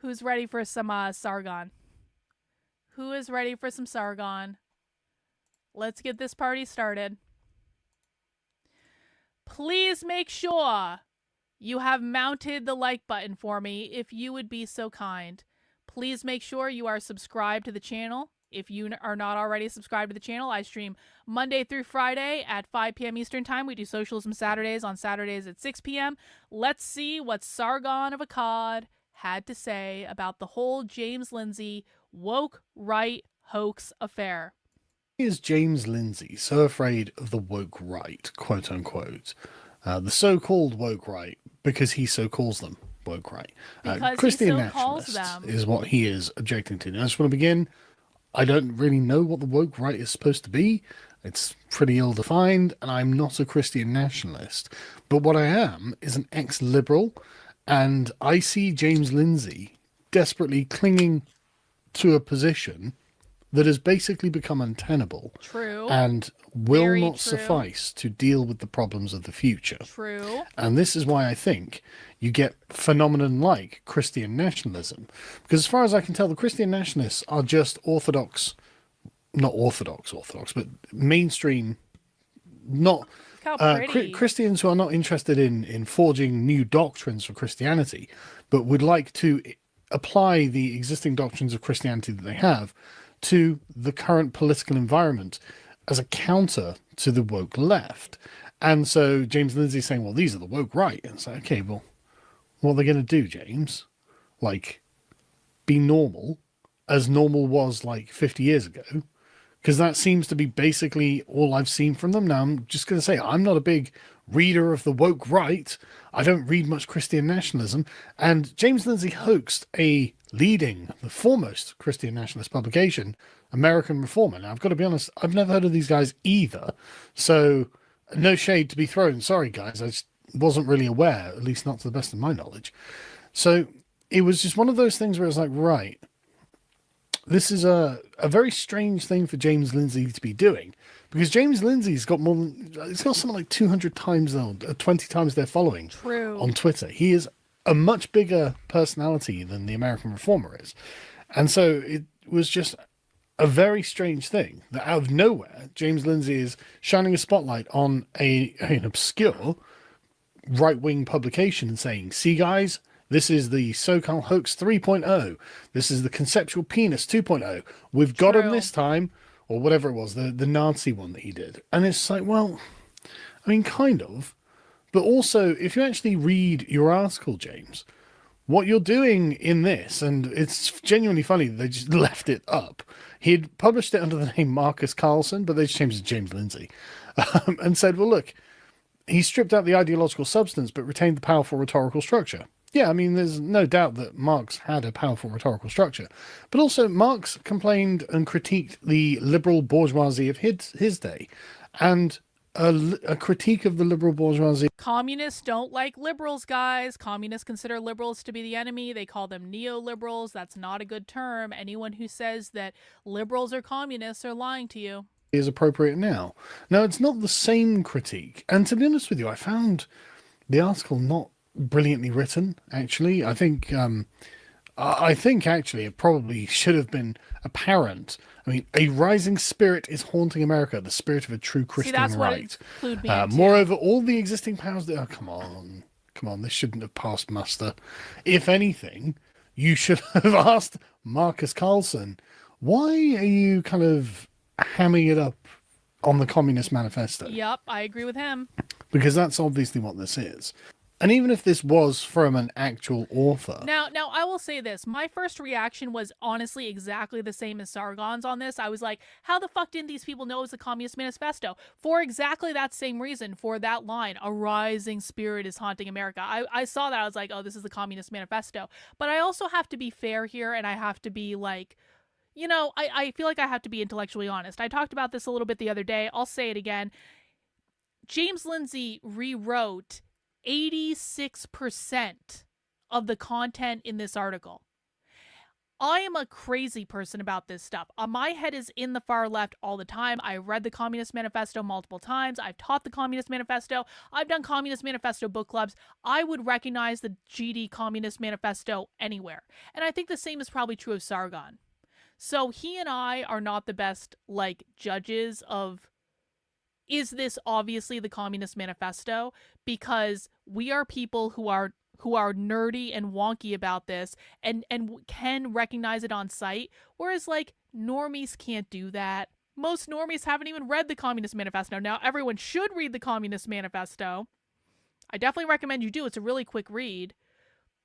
Who's ready for some Sargon? Who is ready for some Sargon? Let's get this party started. Please make sure you have mounted the like button for me if you would be so kind. Please make sure you are subscribed to the channel. If you are not already subscribed to the channel, I stream Monday through Friday at 5 p.m. Eastern Time. We do Socialism Saturdays on Saturdays at 6 p.m. Let's see what Sargon of Akkad had to say about the whole James Lindsay woke right hoax affair. Is James Lindsay so afraid of the woke right, quote unquote, the so-called woke right, because he so calls them woke right? Because Christian he so calls nationalist them. is what he is objecting to. Now, I just want to begin. I don't really know what the woke right is supposed to be. It's pretty ill-defined, and I'm not a Christian nationalist. But what I am is an ex-liberal, and I see James Lindsay desperately clinging to a position that has basically become untenable. True. And will Very not true. suffice to deal with the problems of the future. True. And this is why I think you get phenomenon like Christian nationalism. Because as far as I can tell, the Christian nationalists are just not orthodox, but mainstream, not Christians who are not interested in forging new doctrines for Christianity, but would like to apply the existing doctrines of Christianity that they have to the current political environment as a counter to the woke left. And so James Lindsay is saying, well, these are the woke right. And it's like, okay, well, what are they going to do, James? Like, be normal, as normal was like 50 years ago? Because that seems to be basically all I've seen from them. Now, I'm just going to say, I'm not a big reader of the woke right. I don't read much Christian nationalism. And James Lindsay hoaxed the foremost Christian nationalist publication, American Reformer. Now, I've got to be honest, I've never heard of these guys either. So, no shade to be thrown. Sorry, guys. I just wasn't really aware, at least not to the best of my knowledge. So, it was just one of those things where it's like, right, this is a very strange thing for James Lindsay to be doing, because James Lindsay's got he's got something like 200 times, 20 times their following. True. On Twitter. He is a much bigger personality than the American Reformer is. And so it was just a very strange thing that out of nowhere, James Lindsay is shining a spotlight on an obscure right-wing publication and saying, see guys, this is the so-called hoax 3.0. This is the conceptual penis 2.0. We've got him this time, or whatever it was, the Nazi one that he did. And it's like, well, I mean, kind of. But also, if you actually read your article, James, what you're doing in this, and it's genuinely funny that they just left it up. He had published it under the name Marcus Carlson, but they just changed it to James Lindsay, and said, well, look, he stripped out the ideological substance, but retained the powerful rhetorical structure. Yeah, I mean, there's no doubt that Marx had a powerful rhetorical structure. But also, Marx complained and critiqued the liberal bourgeoisie of his day. And a critique of the liberal bourgeoisie. Communists don't like liberals, guys. Communists consider liberals to be the enemy. They call them neoliberals. That's not a good term. Anyone who says that liberals are communists are lying to you. Is appropriate now. Now, it's not the same critique. And to be honest with you, I found the article not brilliantly written, actually. I think actually it probably should have been apparent. I mean, a rising spirit is haunting America, the spirit of a true Christian right. Moreover, all the existing powers that come on, this shouldn't have passed muster. If anything, you should have asked Marcus Carlson, why are you kind of hamming it up on the Communist Manifesto? Yep, I agree with him. Because that's obviously what this is. And even if this was from an actual author. Now I will say this. My first reaction was honestly exactly the same as Sargon's on this. I was like, how the fuck didn't these people know it was the Communist Manifesto? For exactly that same reason, for that line, a rising spirit is haunting America. I saw that. I was like, oh, this is the Communist Manifesto. But I also have to be fair here, and I have to be like, you know, I feel like I have to be intellectually honest. I talked about this a little bit the other day. I'll say it again. James Lindsay rewrote 86% of the content in this article. I am a crazy person about this stuff. My head is in the far left all the time. I read the Communist Manifesto multiple times. I've taught the Communist Manifesto. I've done Communist Manifesto book clubs. I would recognize the GD Communist Manifesto anywhere. And I think the same is probably true of Sargon. So he and I are not the best, like, judges of, is this obviously the Communist Manifesto? Because we are people who are nerdy and wonky about this and can recognize it on sight, whereas like normies can't do that. Most normies haven't even read the Communist Manifesto. Now everyone should read the Communist Manifesto. I definitely recommend you do. It's a really quick read,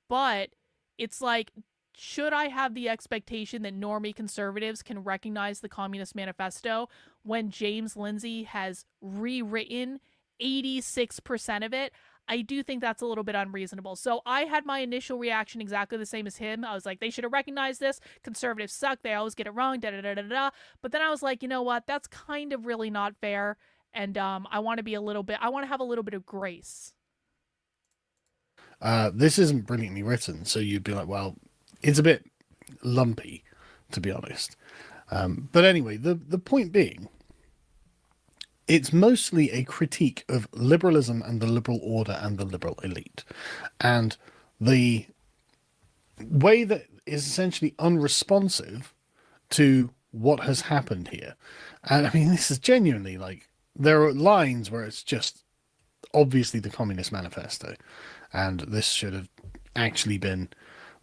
but it's like, should I have the expectation that normie conservatives can recognize the Communist Manifesto when James Lindsay has rewritten 86% of it? I do think that's a little bit unreasonable. So I had my initial reaction exactly the same as him. I was like, they should have recognized this. Conservatives suck. They always get it wrong. Da da da da da. But then I was like, you know what? That's kind of really not fair. And I want to be a little bit. I want to have a little bit of grace. This isn't brilliantly written, so you'd be like, well, it's a bit lumpy, to be honest. But anyway, the point being, it's mostly a critique of liberalism and the liberal order and the liberal elite. And the way that is essentially unresponsive to what has happened here. And I mean, this is genuinely like, there are lines where it's just obviously the Communist Manifesto, and this should have actually been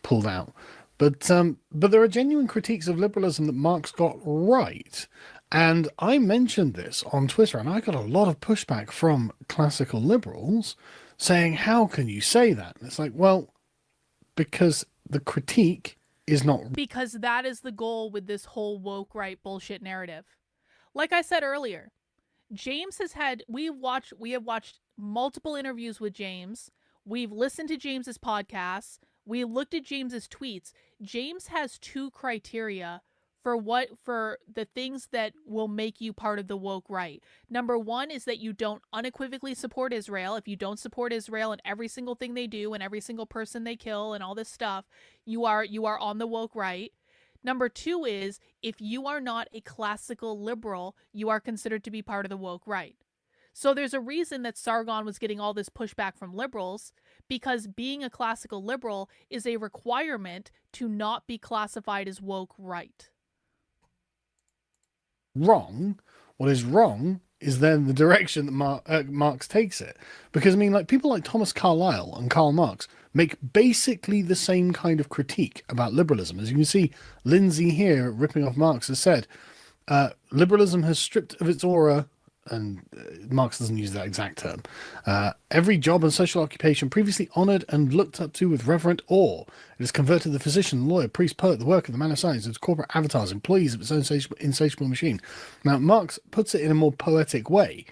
pulled out. But there are genuine critiques of liberalism that Marx got right. And I mentioned this on Twitter, and I got a lot of pushback from classical liberals saying, how can you say that? And it's like, well, because the critique is not... Because that is the goal with this whole woke right bullshit narrative. Like I said earlier, James has had... we have watched multiple interviews with James. We've listened to James's podcasts. We looked at James's tweets. James has two criteria for the things that will make you part of the woke right. Number one is that you don't unequivocally support Israel. If you don't support Israel and every single thing they do and every single person they kill and all this stuff, you are on the woke right. Number two is, if you are not a classical liberal, you are considered to be part of the woke right. So there's a reason that Sargon was getting all this pushback from liberals, because being a classical liberal is a requirement to not be classified as woke right. Wrong. What is wrong is then the direction that Marx takes it. Because, I mean, like, people like Thomas Carlyle and Karl Marx make basically the same kind of critique about liberalism. As you can see, Lindsay here, ripping off Marx, has said, liberalism has stripped of its aura, and Marx doesn't use that exact term, every job and social occupation previously honoured and looked up to with reverent awe. It has converted the physician, lawyer, priest, poet, the worker, the man of science, into corporate avatars, employees of its own insatiable machine. Now, Marx puts it in a more poetic way,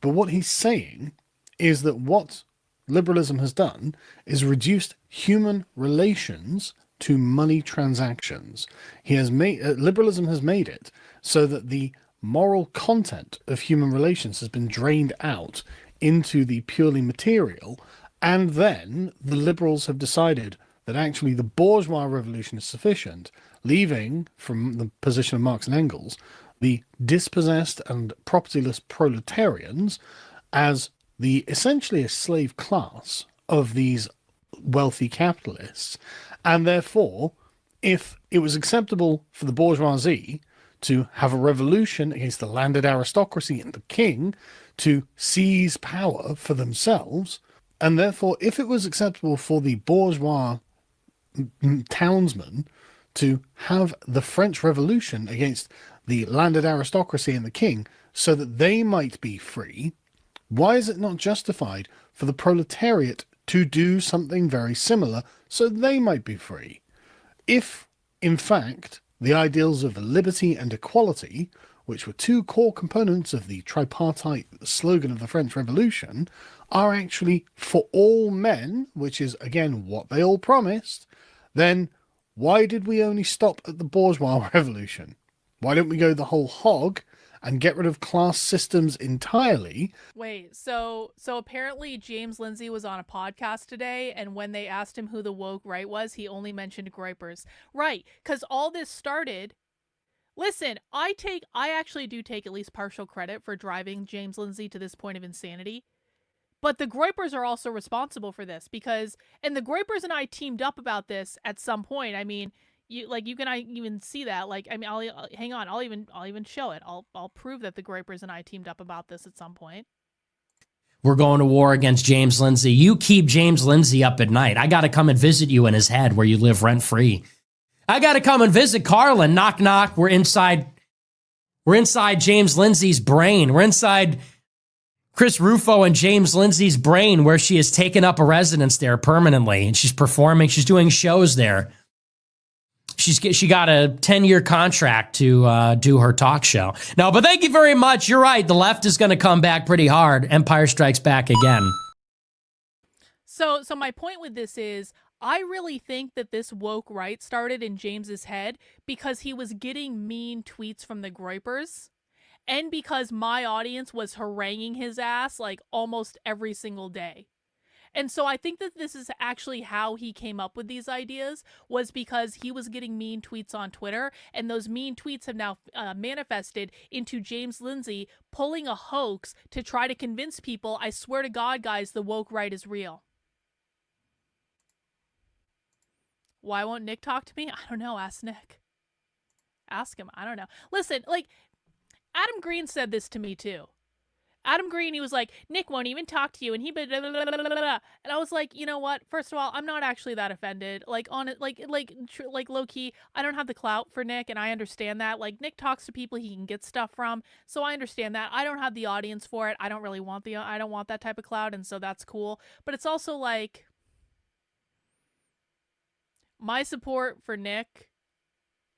but what he's saying is that what liberalism has done is reduced human relations to money transactions. Liberalism has made it so that the moral content of human relations has been drained out into the purely material, and then the liberals have decided that actually the bourgeois revolution is sufficient, leaving, from the position of Marx and Engels, the dispossessed and propertyless proletarians as the essentially a slave class of these wealthy capitalists. And therefore, if it was acceptable for the bourgeoisie to have a revolution against the landed aristocracy and the king to seize power for themselves, and therefore if it was acceptable for the bourgeois townsmen to have the French Revolution against the landed aristocracy and the king so that they might be free, why is it not justified for the proletariat to do something very similar so they might be free? If, in fact, the ideals of liberty and equality, which were two core components of the tripartite slogan of the French Revolution, are actually for all men, which is, again, what they all promised, then why did we only stop at the bourgeois revolution? Why don't we go the whole hog and get rid of class systems entirely. Wait, so apparently James Lindsay was on a podcast today, and when they asked him who the woke right was, he only mentioned Groypers. Right, because all this started. Listen, I actually do take at least partial credit for driving James Lindsay to this point of insanity. But the Groypers are also responsible for this because, and the Groypers and I teamed up about this at some point. I mean, you can even see that. Like, I mean, I'll hang on. I'll even show it. I'll prove that the Groypers and I teamed up about this at some point. We're going to war against James Lindsay. You keep James Lindsay up at night. I got to come and visit you in his head where you live rent free. I got to come and visit Carlin. Knock, knock. We're inside James Lindsay's brain. We're inside Chris Rufo and James Lindsay's brain where she has taken up a residence there permanently. And she's performing. She's doing shows there. She got a 10-year contract to do her talk show. No, but thank you very much. You're right. The left is going to come back pretty hard. Empire Strikes Back again. So my point with this is, I really think that this woke right started in James's head because he was getting mean tweets from the Groypers, and because my audience was haranguing his ass like almost every single day. And so I think that this is actually how he came up with these ideas, was because he was getting mean tweets on Twitter, and those mean tweets have now manifested into James Lindsay pulling a hoax to try to convince people, I swear to God, guys, the woke right is real. Why won't Nick talk to me? I don't know. Ask Nick. Ask him. I don't know. Listen, like, Adam Green said this to me too. Adam Green, he was like, Nick won't even talk to you, and he blah, blah, blah, blah, blah. And I was like, you know what? First of all, I'm not actually that offended. Like, on it, like low key, I don't have the clout for Nick, and I understand that. Like, Nick talks to people he can get stuff from, so I understand that. I don't have the audience for it. I don't want that type of clout, and so that's cool. But it's also like, my support for Nick,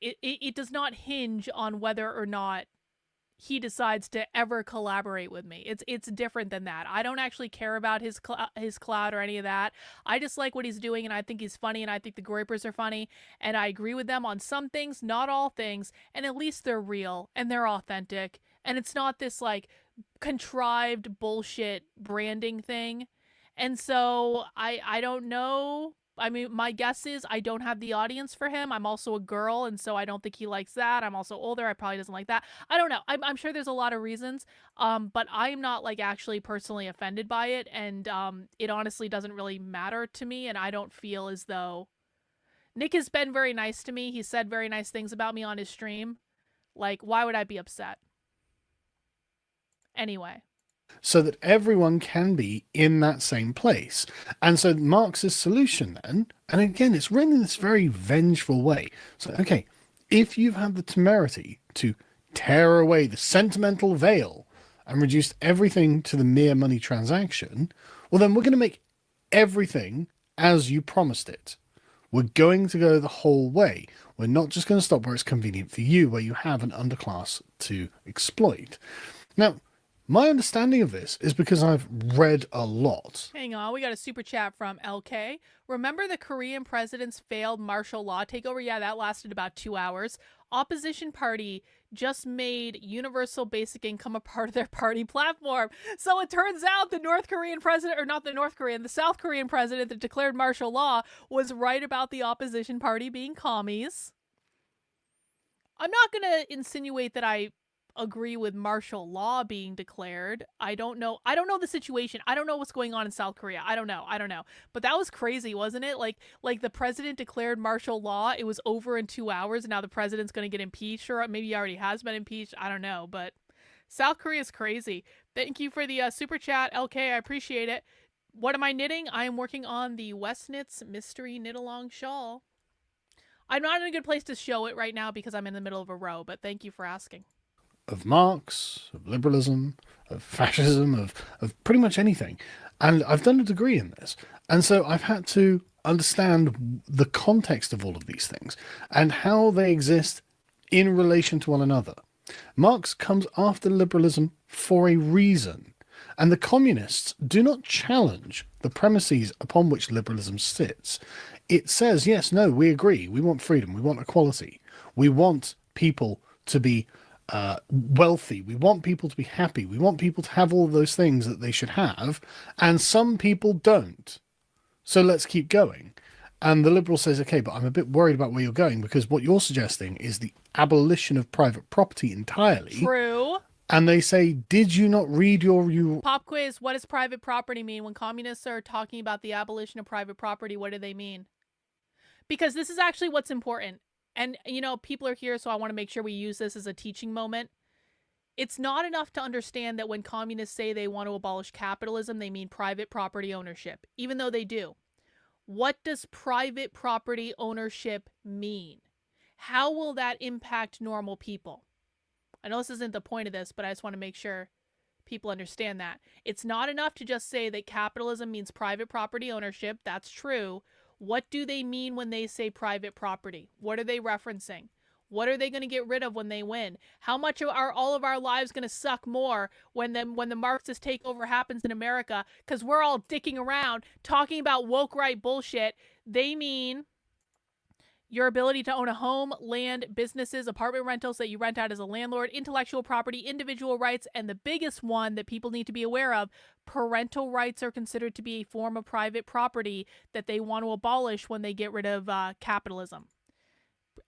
it does not hinge on whether or not he decides to ever collaborate with me. It's different than that. I don't actually care about his clout or any of that. I just like what he's doing, and I think he's funny, and I think the Groypers are funny, and I agree with them on some things, not all things, and at least they're real and they're authentic, and it's not this like contrived bullshit branding thing. And so I don't know. I mean, my guess is I don't have the audience for him. I'm also a girl, and so I don't think he likes that. I'm also older. I probably doesn't like that. I don't know. I'm sure there's a lot of reasons, but I'm not like actually personally offended by it, and it honestly doesn't really matter to me, and I don't feel as though Nick has been very nice to me. He said very nice things about me on his stream. Like, why would I be upset? Anyway. So that everyone can be in that same place. And so Marx's solution then, and again, it's written in this very vengeful way. So, okay, if you've had the temerity to tear away the sentimental veil and reduce everything to the mere money transaction, well, then we're going to make everything as you promised it. We're going to go the whole way. We're not just going to stop where it's convenient for you, where you have an underclass to exploit. Now, my understanding of this is because I've read a lot. Hang on, we got a super chat from LK. Remember the Korean president's failed martial law takeover? Yeah, that lasted about 2 hours. Opposition party just made universal basic income a part of their party platform. So it turns out the North Korean president, or not the North Korean, the South Korean president that declared martial law was right about the opposition party being commies. I'm not going to insinuate that I agree with martial law being declared. I don't know the situation. I don't know what's going on in South Korea. I don't know. But that was crazy, wasn't it? Like the president declared martial law. It was over in 2 hours, and now the president's going to get impeached, or maybe he already has been impeached. I don't know, but South Korea is crazy. Thank you for the super chat, LK. I appreciate it. What am I knitting? I am working on the West Knits Mystery Knit-Along Shawl. I'm not in a good place to show it right now because I'm in the middle of a row, but thank you for asking. Of Marx, of liberalism, of fascism, of pretty much anything. And I've done a degree in this. And so I've had to understand the context of all of these things and how they exist in relation to one another. Marx comes after liberalism for a reason. And the communists do not challenge the premises upon which liberalism sits. It says, yes, no, we agree. We want freedom. We want equality. We want people to be wealthy. We want people to be happy. We want people to have all of those things that they should have, and some people don't. So let's keep going. And the Liberal says, okay, but I'm a bit worried about where you're going, because what you're suggesting is the abolition of private property entirely. True. And they say, did you not read your... Pop quiz, what does private property mean? When communists are talking about the abolition of private property, what do they mean? Because this is actually what's important. And, you know, people are here, so I want to make sure we use this as a teaching moment. It's not enough to understand that when communists say they want to abolish capitalism, they mean private property ownership, even though they do. What does private property ownership mean? How will that impact normal people? I know this isn't the point of this, but I just want to make sure people understand that. It's not enough to just say that capitalism means private property ownership. That's true. What do they mean when they say private property? What are they referencing? What are they going to get rid of when they win? How much are all of our lives going to suck more when the Marxist takeover happens in America? Because we're all dicking around talking about woke right bullshit. They mean your ability to own a home, land, businesses, apartment rentals that you rent out as a landlord, intellectual property, individual rights, and the biggest one that people need to be aware of, parental rights are considered to be a form of private property that they want to abolish when they get rid of capitalism.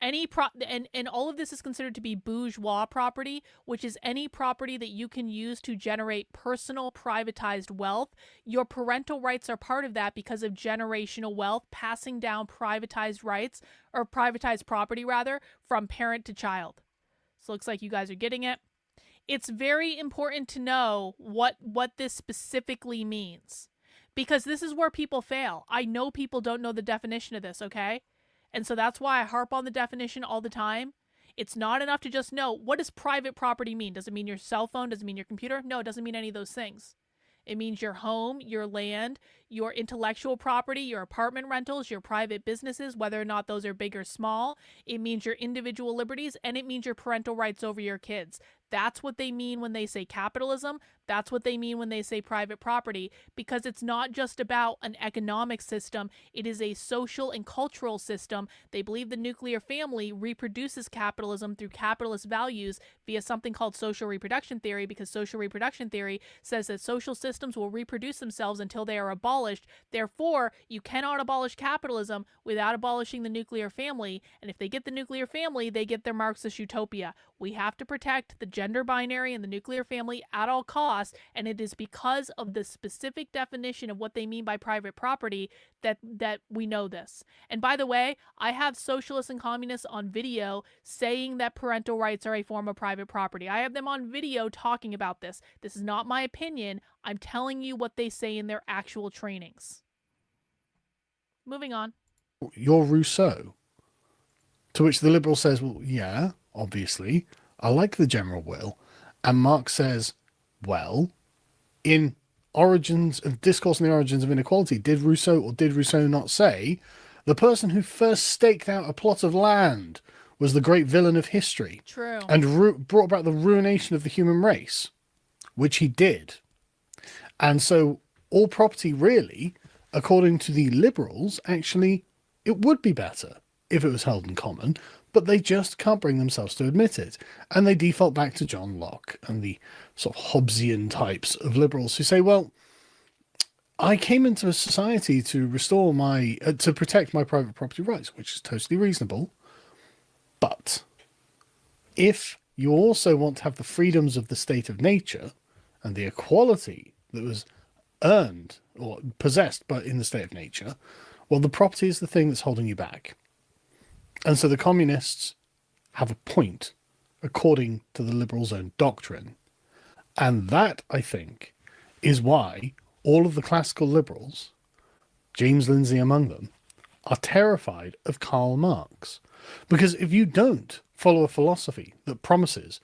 And all of this is considered to be bourgeois property, which is any property that you can use to generate personal privatized wealth. Your parental rights are part of that because of generational wealth, passing down privatized rights, or privatized property rather, from parent to child. So it looks like you guys are getting it. It's very important to know what this specifically means, because this is where people fail. I know people don't know the definition of this, okay? And so that's why I harp on the definition all the time. It's not enough to just know, what does private property mean? Does it mean your cell phone? Does it mean your computer? No, it doesn't mean any of those things. It means your home, your land, your intellectual property, your apartment rentals, your private businesses, whether or not those are big or small. It means your individual liberties, and it means your parental rights over your kids. That's what they mean when they say capitalism. That's what they mean when they say private property, because it's not just about an economic system. It is a social and cultural system. They believe the nuclear family reproduces capitalism through capitalist values via something called social reproduction theory, because social reproduction theory says that social systems will reproduce themselves until they are abolished. Therefore, you cannot abolish capitalism without abolishing the nuclear family. And if they get the nuclear family, they get their Marxist utopia. We have to protect the gender binary and the nuclear family at all costs, and it is because of the specific definition of what they mean by private property that we know this. And by the way, I have socialists and communists on video saying that parental rights are a form of private property. I have them on video talking about this. This is not my opinion. I'm telling you what they say in their actual trainings. Moving on. You're Rousseau. To which the Liberal says, well, yeah, obviously, I like the general will. And Marx says, well, in Origins of Discourse on the Origins of Inequality, did Rousseau or did Rousseau not say the person who first staked out a plot of land was the great villain of history? True. And brought about the ruination of the human race, which he did. And so all property really, according to the Liberals, actually, it would be better if it was held in common, but they just can't bring themselves to admit it. And they default back to John Locke and the sort of Hobbesian types of liberals who say, well, I came into a society to restore to protect my private property rights, which is totally reasonable. But if you also want to have the freedoms of the state of nature and the equality that was earned or possessed but in the state of nature, well, the property is the thing that's holding you back. And so the communists have a point, according to the Liberals' own doctrine. And that, I think, is why all of the classical liberals, James Lindsay among them, are terrified of Karl Marx. Because if you don't follow a philosophy that promises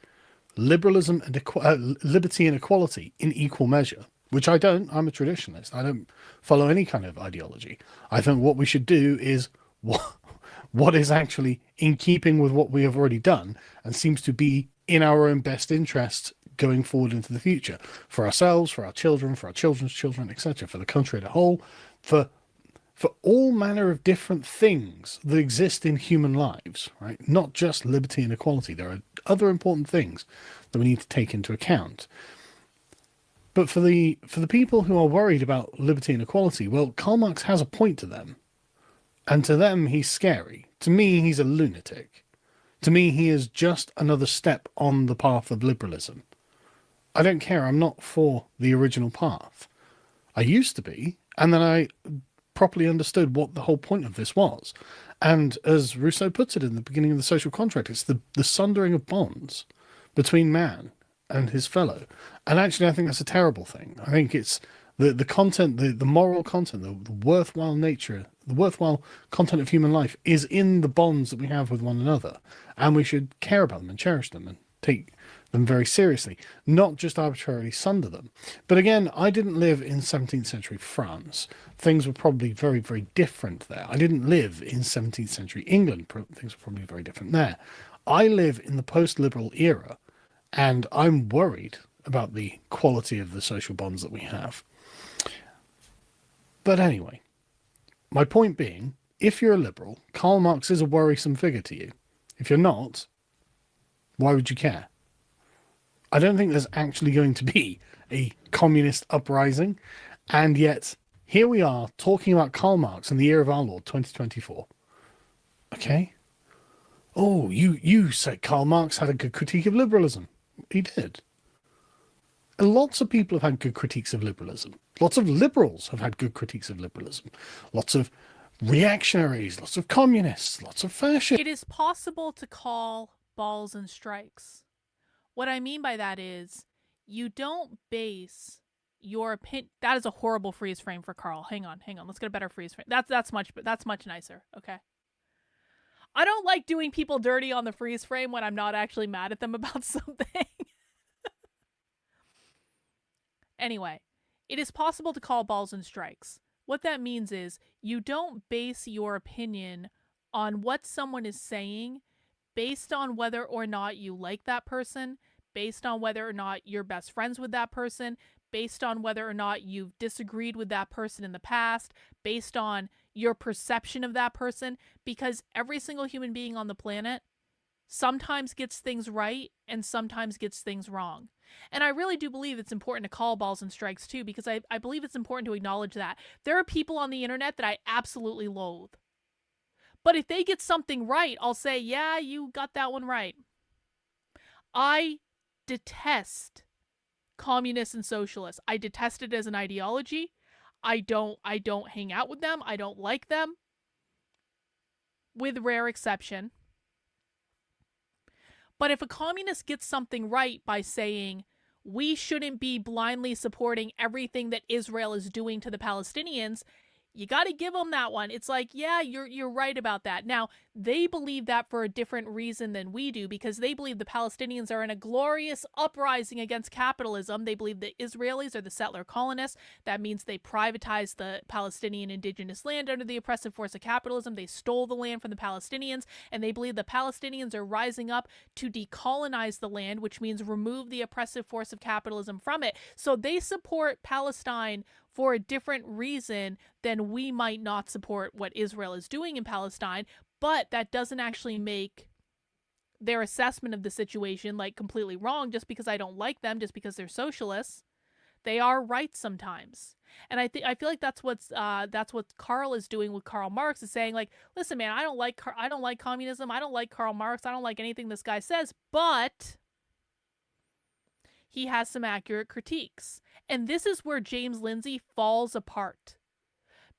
liberalism and liberty and equality in equal measure, which I don't, I'm a traditionalist, I don't follow any kind of ideology. I think what we should do is what is actually in keeping with what we have already done and seems to be in our own best interest going forward into the future, for ourselves, for our children, for our children's children, etc., for the country as a whole, for all manner of different things that exist in human lives, right? Not just liberty and equality. There are other important things that we need to take into account. But for the people who are worried about liberty and equality, well, Karl Marx has a point to them. And to them, he's scary. To me, he's a lunatic. To me, he is just another step on the path of liberalism. I don't care. I'm not for the original path. I used to be, and then I properly understood what the whole point of this was. And as Rousseau puts it in the beginning of The Social Contract, it's the sundering of bonds between man and his fellow. And actually, I think that's a terrible thing. I think it's the content, the moral content, the worthwhile nature, the worthwhile content of human life is in the bonds that we have with one another. And we should care about them and cherish them and take them very seriously, not just arbitrarily sunder them. But again, I didn't live in 17th century France. Things were probably very, very different there. I didn't live in 17th century England. Things were probably very different there. I live in the post-liberal era, and I'm worried about the quality of the social bonds that we have. But anyway, my point being, if you're a liberal, Karl Marx is a worrisome figure to you. If you're not, why would you care? I don't think there's actually going to be a communist uprising, and yet here we are talking about Karl Marx in the year of our Lord, 2024. Okay? Oh, you said Karl Marx had a good critique of liberalism. He did. And lots of people have had good critiques of liberalism. Lots of liberals have had good critiques of liberalism. Lots of reactionaries, lots of communists, lots of fascists. It is possible to call balls and strikes. What I mean by that is you don't base your opinion. That is a horrible freeze frame for Carl. Hang on. Let's get a better freeze frame. That's much nicer. Okay. I don't like doing people dirty on the freeze frame when I'm not actually mad at them about something. Anyway, it is possible to call balls and strikes. What that means is you don't base your opinion on what someone is saying based on whether or not you like that person, based on whether or not you're best friends with that person, based on whether or not you've disagreed with that person in the past, based on your perception of that person, because every single human being on the planet sometimes gets things right and sometimes gets things wrong. And I really do believe it's important to call balls and strikes too, because I believe it's important to acknowledge that. There are people on the internet that I absolutely loathe. But if they get something right, I'll say, yeah, you got that one right. I detest communists and socialists. I detest it as an ideology. I don't hang out with them. I don't like them. With rare exception. But if a communist gets something right by saying, we shouldn't be blindly supporting everything that Israel is doing to the Palestinians, you got to give them that one. It's like, yeah, you're right about that. Now, they believe that for a different reason than we do, because they believe the Palestinians are in a glorious uprising against capitalism. They believe the Israelis are the settler colonists. That means they privatized the Palestinian indigenous land under the oppressive force of capitalism. They stole the land from the Palestinians, and they believe the Palestinians are rising up to decolonize the land, which means remove the oppressive force of capitalism from it. So they support Palestine for a different reason than we might not support what Israel is doing in Palestine, but that doesn't actually make their assessment of the situation like completely wrong just because I don't like them, just because they're socialists. They are right sometimes. And I feel like that's what Karl is doing with Karl Marx, is saying like, listen, man, I don't like communism, I don't like Karl Marx, I don't like anything this guy says, but he has some accurate critiques. And this is where James Lindsay falls apart.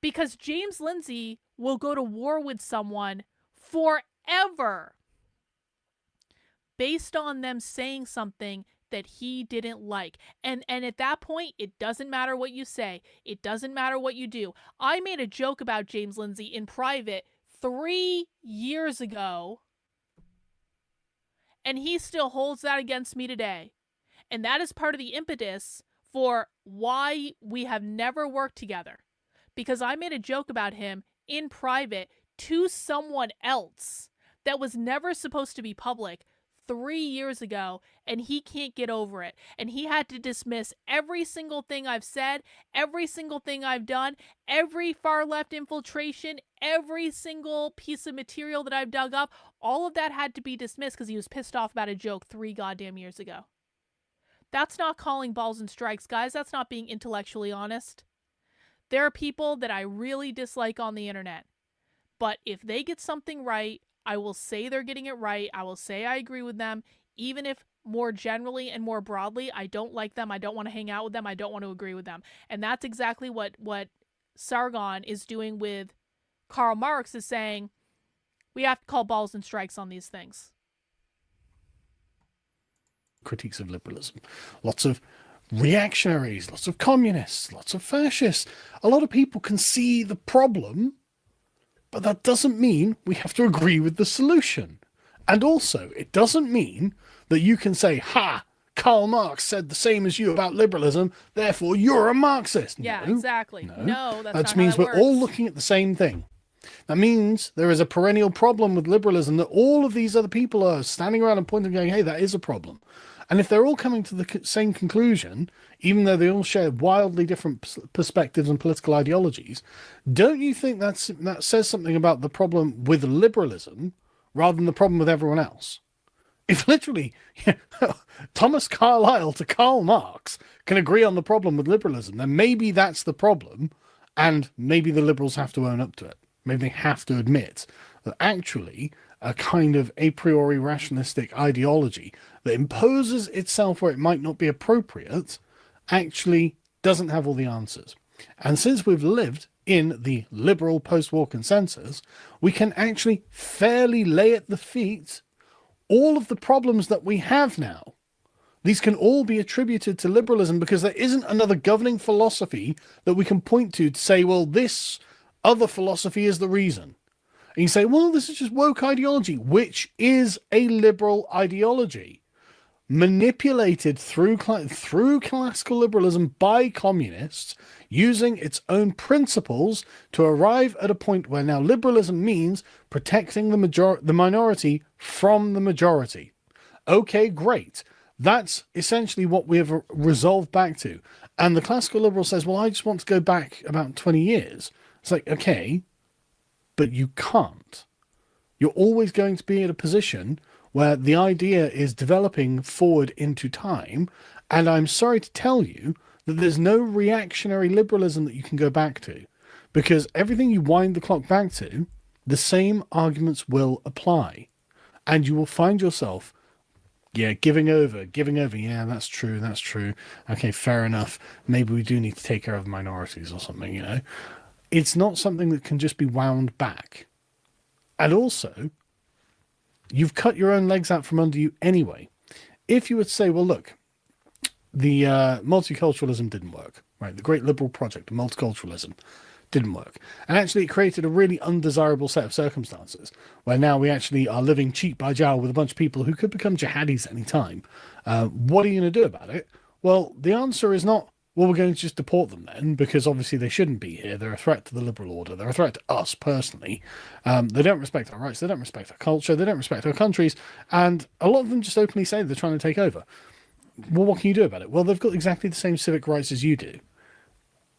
Because James Lindsay will go to war with someone forever based on them saying something that he didn't like. And at that point, it doesn't matter what you say. It doesn't matter what you do. I made a joke about James Lindsay in private 3 years ago, and he still holds that against me today. And that is part of the impetus for why we have never worked together. Because I made a joke about him in private to someone else that was never supposed to be public 3 years ago, and he can't get over it. And he had to dismiss every single thing I've said, every single thing I've done, every far left infiltration, every single piece of material that I've dug up. All of that had to be dismissed because he was pissed off about a joke 3 goddamn years ago. That's not calling balls and strikes, guys. That's not being intellectually honest. There are people that I really dislike on the internet. But if they get something right, I will say they're getting it right. I will say I agree with them, even if more generally and more broadly, I don't like them. I don't want to hang out with them. I don't want to agree with them. And that's exactly what Sargon is doing with Karl Marx, is saying we have to call balls and strikes on these things. Critiques of liberalism. Lots of reactionaries, lots of communists, lots of fascists. A lot of people can see the problem, but that doesn't mean we have to agree with the solution. And also, it doesn't mean that you can say, ha, Karl Marx said the same as you about liberalism, therefore you're a Marxist. Yeah, No, exactly. No, that's not that how means that we're all works. looking at the same thing. That means there is a perennial problem with liberalism that all of these other people are standing around and pointing, going, hey, that is a problem. And if they're all coming to the same conclusion, even though they all share wildly different perspectives and political ideologies, don't you think that says something about the problem with liberalism rather than the problem with everyone else? If literally Thomas Carlyle to Karl Marx can agree on the problem with liberalism, then maybe that's the problem, and maybe the liberals have to own up to it. Maybe they have to admit that actually a kind of a priori rationalistic ideology that imposes itself where it might not be appropriate actually doesn't have all the answers. And since we've lived in the liberal post-war consensus, we can actually fairly lay at the feet all of the problems that we have now. These can all be attributed to liberalism because there isn't another governing philosophy that we can point to say, well, this other philosophy is the reason. And you say, well, this is just woke ideology, which is a liberal ideology manipulated through classical liberalism by communists using its own principles to arrive at a point where now liberalism means protecting the minority from the majority. Okay, great. That's essentially what we have resolved back to. And the classical liberal says, well, I just want to go back about 20 years. It's like, okay, but you can't. You're always going to be in a position where the idea is developing forward into time, and I'm sorry to tell you that there's no reactionary liberalism that you can go back to, because everything you wind the clock back to, the same arguments will apply, and you will find yourself, giving over, yeah, that's true, okay, fair enough, maybe we do need to take care of minorities or something, It's not something that can just be wound back. And also, you've cut your own legs out from under you anyway. If you would say, well, look, the multiculturalism didn't work, right? The great liberal project of multiculturalism didn't work. And actually it created a really undesirable set of circumstances where now we actually are living cheek by jowl with a bunch of people who could become jihadis at any time. What are you going to do about it? Well, the answer is not, well, we're going to just deport them then, because obviously they shouldn't be here. They're a threat to the liberal order. They're a threat to us personally. They don't respect our rights. They don't respect our culture. They don't respect our countries. And a lot of them just openly say they're trying to take over. Well, what can you do about it? Well, they've got exactly the same civic rights as you do.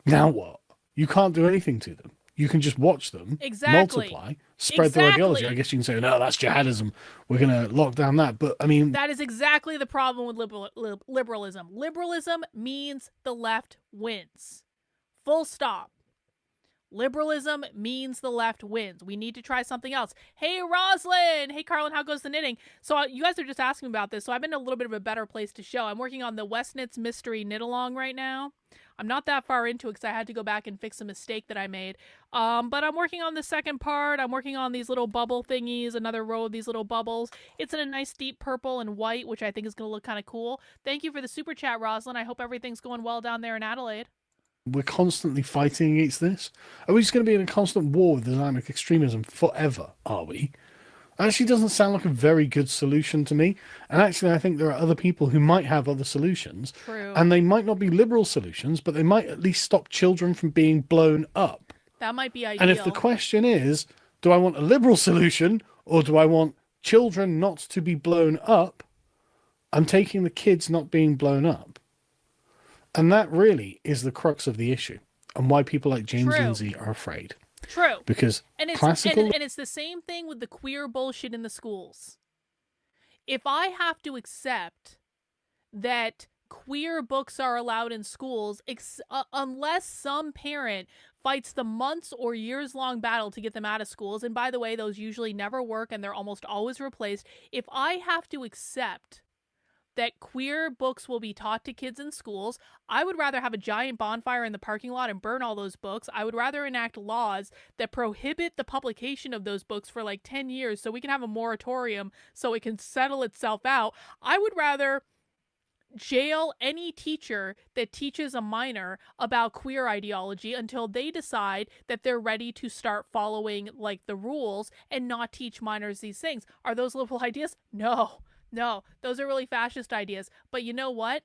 Now what? You can't do anything to them. You can just watch them multiply, spread their ideology. I guess you can say, no, that's jihadism. We're going to lock down that. But I mean, that is exactly the problem with liberalism. Liberalism means the left wins. Full stop. Liberalism means the left wins. We need to try something else. Hey, Roslyn. Hey, Carlin, how goes the knitting? So you guys are just asking about this. So I've been in a little bit of a better place to show. I'm working on the West Knits Mystery Knit Along right now. I'm not that far into it because I had to go back and fix a mistake that I made. But I'm working on the second part. I'm working on these little bubble thingies, another row of these little bubbles. It's in a nice deep purple and white, which I think is going to look kind of cool. Thank you for the super chat, Roslyn. I hope everything's going well down there in Adelaide. We're constantly fighting against this. Are we just going to be in a constant war with Islamic extremism forever, are we? Actually doesn't sound like a very good solution to me. And actually, I think there are other people who might have other solutions. True. And they might not be liberal solutions, but they might at least stop children from being blown up. That might be ideal. And if the question is, do I want a liberal solution or do I want children not to be blown up, I'm taking the kids not being blown up. And that really is the crux of the issue and why people like James True. Lindsay are afraid. True. Because And it's classical... and it's the same thing with the queer bullshit in the schools. If I have to accept that queer books are allowed in schools, unless some parent fights the months or years long battle to get them out of schools, and by the way, those usually never work and they're almost always replaced. If I have to accept that queer books will be taught to kids in schools, I would rather have a giant bonfire in the parking lot and burn all those books. I would rather enact laws that prohibit the publication of those books for like 10 years so we can have a moratorium so it can settle itself out. I would rather jail any teacher that teaches a minor about queer ideology until they decide that they're ready to start following like the rules and not teach minors these things. Are those liberal ideas? No, those are really fascist ideas. But you know what?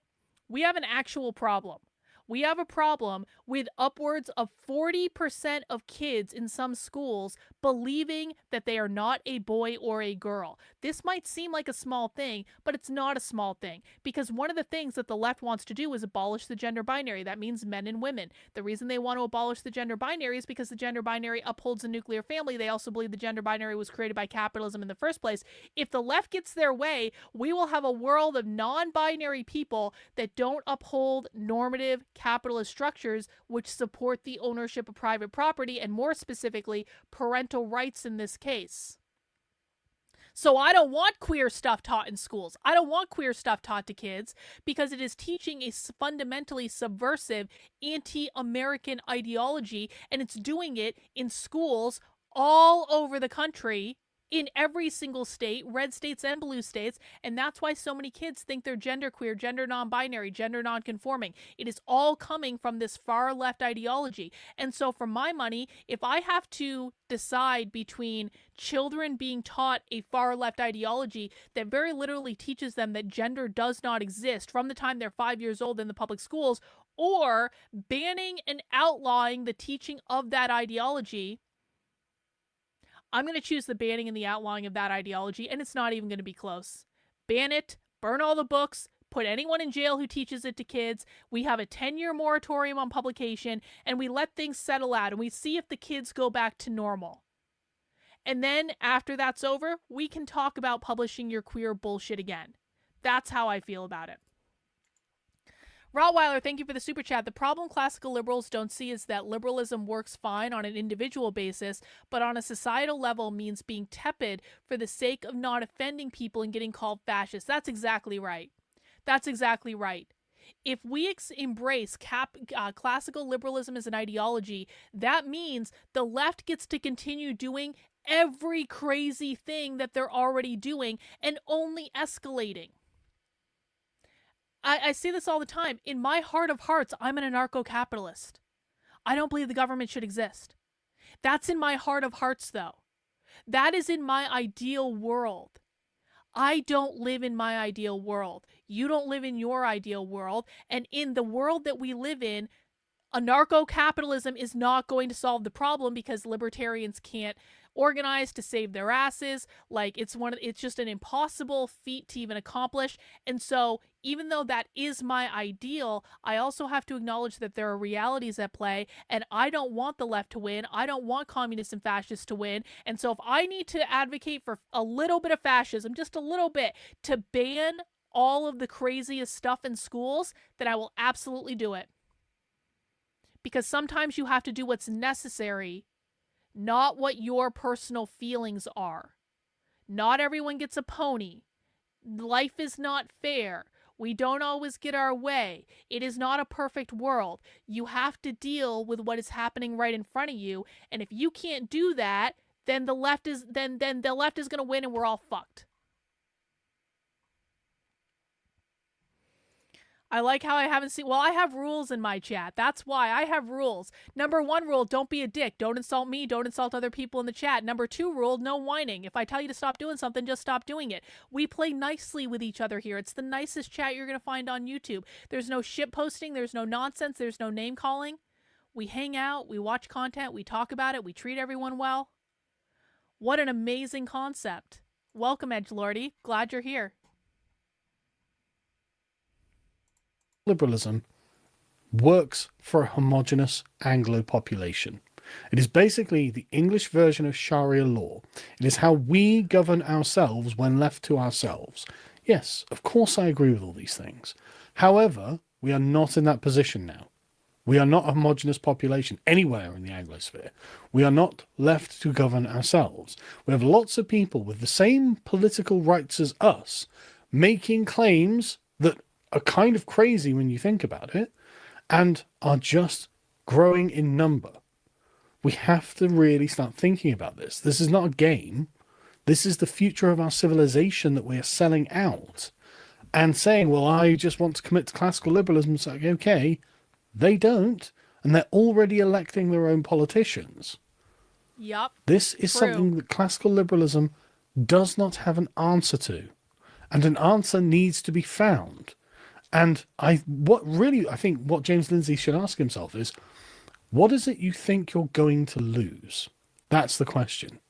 We have an actual problem. We have a problem with upwards of 40% of kids in some schools believing that they are not a boy or a girl. This might seem like a small thing, but it's not a small thing, because one of the things that the left wants to do is abolish the gender binary. That means men and women. The reason they want to abolish the gender binary is because the gender binary upholds the nuclear family. They also believe the gender binary was created by capitalism in the first place. If the left gets their way, we will have a world of non-binary people that don't uphold normative capitalist structures which support the ownership of private property, and more specifically, parental rights in this case. So I don't want queer stuff taught in schools. I don't want queer stuff taught to kids because it is teaching a fundamentally subversive anti-American ideology, and it's doing it in schools all over the country, in every single state, red states and blue states, and that's why so many kids think they're genderqueer, gender non-binary, gender non-conforming. It is all coming from this far left ideology. And so for my money, if I have to decide between children being taught a far left ideology that very literally teaches them that gender does not exist from the time they're 5 years old in the public schools, or banning and outlawing the teaching of that ideology, I'm going to choose the banning and the outlawing of that ideology, and it's not even going to be close. Ban it, burn all the books, put anyone in jail who teaches it to kids. We have a 10-year moratorium on publication, and we let things settle out, and we see if the kids go back to normal. And then, after that's over, we can talk about publishing your queer bullshit again. That's how I feel about it. Rottweiler, thank you for the super chat. The problem classical liberals don't see is that liberalism works fine on an individual basis, but on a societal level means being tepid for the sake of not offending people and getting called fascist. That's exactly right. That's exactly right. If we embrace classical liberalism as an ideology, that means the left gets to continue doing every crazy thing that they're already doing and only escalating. I see this all the time. In my heart of hearts, I'm an anarcho-capitalist. I don't believe the government should exist. That's in my heart of hearts, though. That is in my ideal world. I don't live in my ideal world. You don't live in your ideal world. And in the world that we live in, anarcho-capitalism is not going to solve the problem because libertarians can't organize to save their asses. Like, it's just an impossible feat to even accomplish. And so even though that is my ideal, I also have to acknowledge that there are realities at play, and I don't want the left to win. I don't want communists and fascists to win. And so if I need to advocate for a little bit of fascism, just a little bit, to ban all of the craziest stuff in schools, then I will absolutely do it. Because sometimes you have to do what's necessary, not what your personal feelings are. Not everyone gets a pony. Life is not fair. We don't always get our way. It is not a perfect world. You have to deal with what is happening right in front of you, and if you can't do that, then the left is then the left is going to win and we're all fucked. I like how I haven't seen... Well, I have rules in my chat. That's why I have rules. Number 1 rule, don't be a dick. Don't insult me. Don't insult other people in the chat. Number 2 rule, no whining. If I tell you to stop doing something, just stop doing it. We play nicely with each other here. It's the nicest chat you're going to find on YouTube. There's no shit posting. There's no nonsense. There's no name calling. We hang out. We watch content. We talk about it. We treat everyone well. What an amazing concept. Welcome, Edgelordy. Glad you're here. Liberalism works for a homogenous Anglo population. It is basically the English version of Sharia law. It is how we govern ourselves when left to ourselves. Yes, of course I agree with all these things. However, we are not in that position now. We are not a homogenous population anywhere in the Anglosphere. We are not left to govern ourselves. We have lots of people with the same political rights as us making claims that are kind of crazy when you think about it and are just growing in number. We have to really start thinking about this. This is not a game. This is the future of our civilization that we are selling out and saying, well, I just want to commit to classical liberalism. It's like, okay, they don't. And they're already electing their own politicians. Yup. This is something that classical liberalism does not have an answer to. And an answer needs to be found. And I think what James Lindsay should ask himself is, what is it you think you're going to lose? That's the question.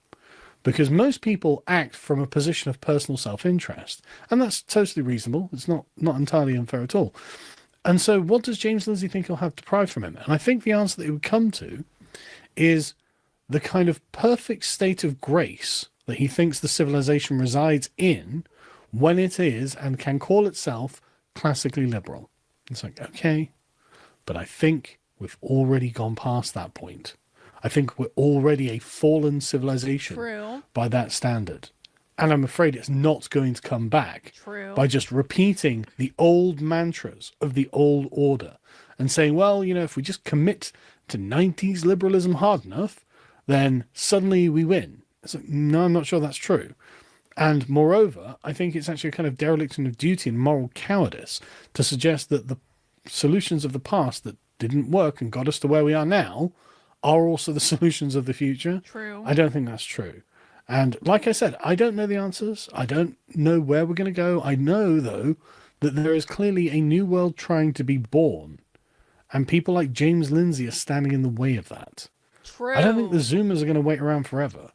Because most people act from a position of personal self-interest, and that's totally reasonable. It's not entirely unfair at all. And so what does James Lindsay think he'll have deprived from him? And I think the answer that he would come to is the kind of perfect state of grace that he thinks the civilization resides in when it is and can call itself classically liberal. It's like, okay, but I think we've already gone past that point. I think we're already a fallen civilization by that standard. And I'm afraid it's not going to come back by just repeating the old mantras of the old order and saying, well, if we just commit to 90s liberalism hard enough, then suddenly we win. It's like, no, I'm not sure that's true. And moreover, I think it's actually a kind of dereliction of duty and moral cowardice to suggest that the solutions of the past that didn't work and got us to where we are now are also the solutions of the future. True. I don't think that's true. And like I said, I don't know the answers. I don't know where we're going to go. I know, though, that there is clearly a new world trying to be born. And people like James Lindsay are standing in the way of that. True. I don't think the Zoomers are going to wait around forever.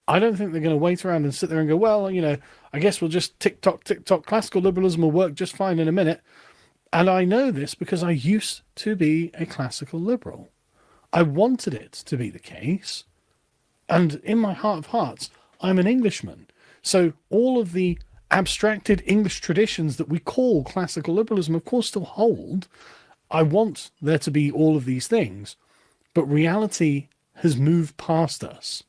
I don't think they're going to wait around and sit there and go, well, I guess we'll just tick-tock, tick-tock. Classical liberalism will work just fine in a minute. And I know this because I used to be a classical liberal. I wanted it to be the case. And in my heart of hearts, I'm an Englishman. So all of the abstracted English traditions that we call classical liberalism, of course, still hold. I want there to be all of these things. But reality has moved past us.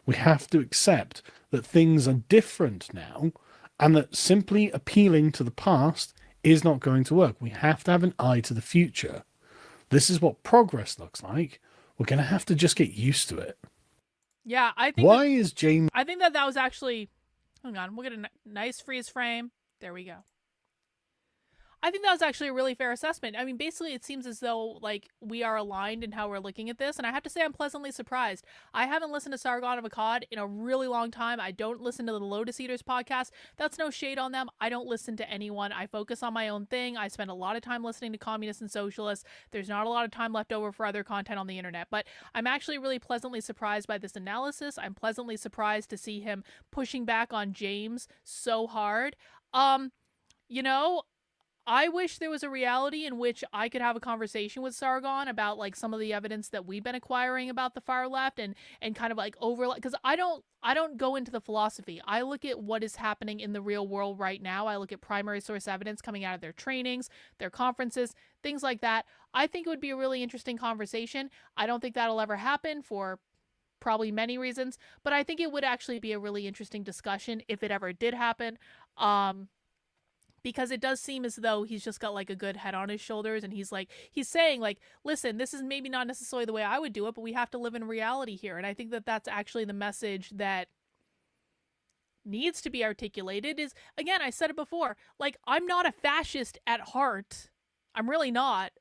We have to accept that things are different now and that simply appealing to the past is not going to work. We have to have an eye to the future. This is what progress looks like. We're going to have to just get used to it. Yeah, I think. Why is James? I think that was actually. Hang on, we'll get a nice freeze frame. There we go. I think that was actually a really fair assessment. I mean, basically, it seems as though we are aligned in how we're looking at this, and I have to say I'm pleasantly surprised. I haven't listened to Sargon of Akkad in a really long time. I don't listen to the Lotus Eaters podcast. That's no shade on them. I don't listen to anyone. I focus on my own thing. I spend a lot of time listening to communists and socialists. There's not a lot of time left over for other content on the internet, but I'm actually really pleasantly surprised by this analysis. I'm pleasantly surprised to see him pushing back on James so hard. I wish there was a reality in which I could have a conversation with Sargon about some of the evidence that we've been acquiring about the far left and kind of overlap, because I don't go into the philosophy. I look at what is happening in the real world right now. I look at primary source evidence coming out of their trainings, their conferences, things like that. I think it would be a really interesting conversation. I don't think that'll ever happen for probably many reasons, but I think it would actually be a really interesting discussion if it ever did happen. Because it does seem as though he's just got a good head on his shoulders, and he's saying listen, this is maybe not necessarily the way I would do it, but we have to live in reality here. And I think that that's actually the message that needs to be articulated. Is, again, I said it before, I'm not a fascist at heart. I'm really not.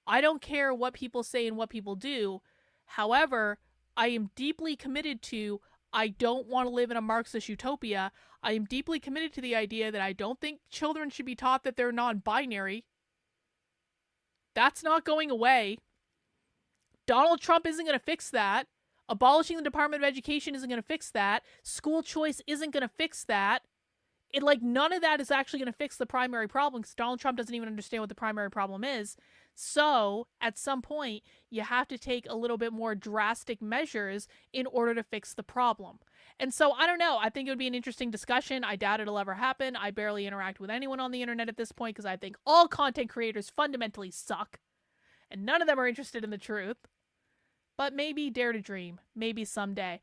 I don't care what people say and what people do. However, I am deeply committed to, I don't want to live in a Marxist utopia. I am deeply committed to the idea that I don't think children should be taught that they're non-binary. That's not going away. Donald Trump isn't going to fix that. Abolishing the Department of Education isn't going to fix that. School choice isn't going to fix that. It, like, none of that is actually going to fix the primary problem because Donald Trump doesn't even understand what the primary problem is. So at some point, you have to take a little bit more drastic measures in order to fix the problem. And so I don't know. I think it would be an interesting discussion. I doubt it'll ever happen. I barely interact with anyone on the internet at this point because I think all content creators fundamentally suck. And none of them are interested in the truth. But maybe dare to dream. Maybe someday.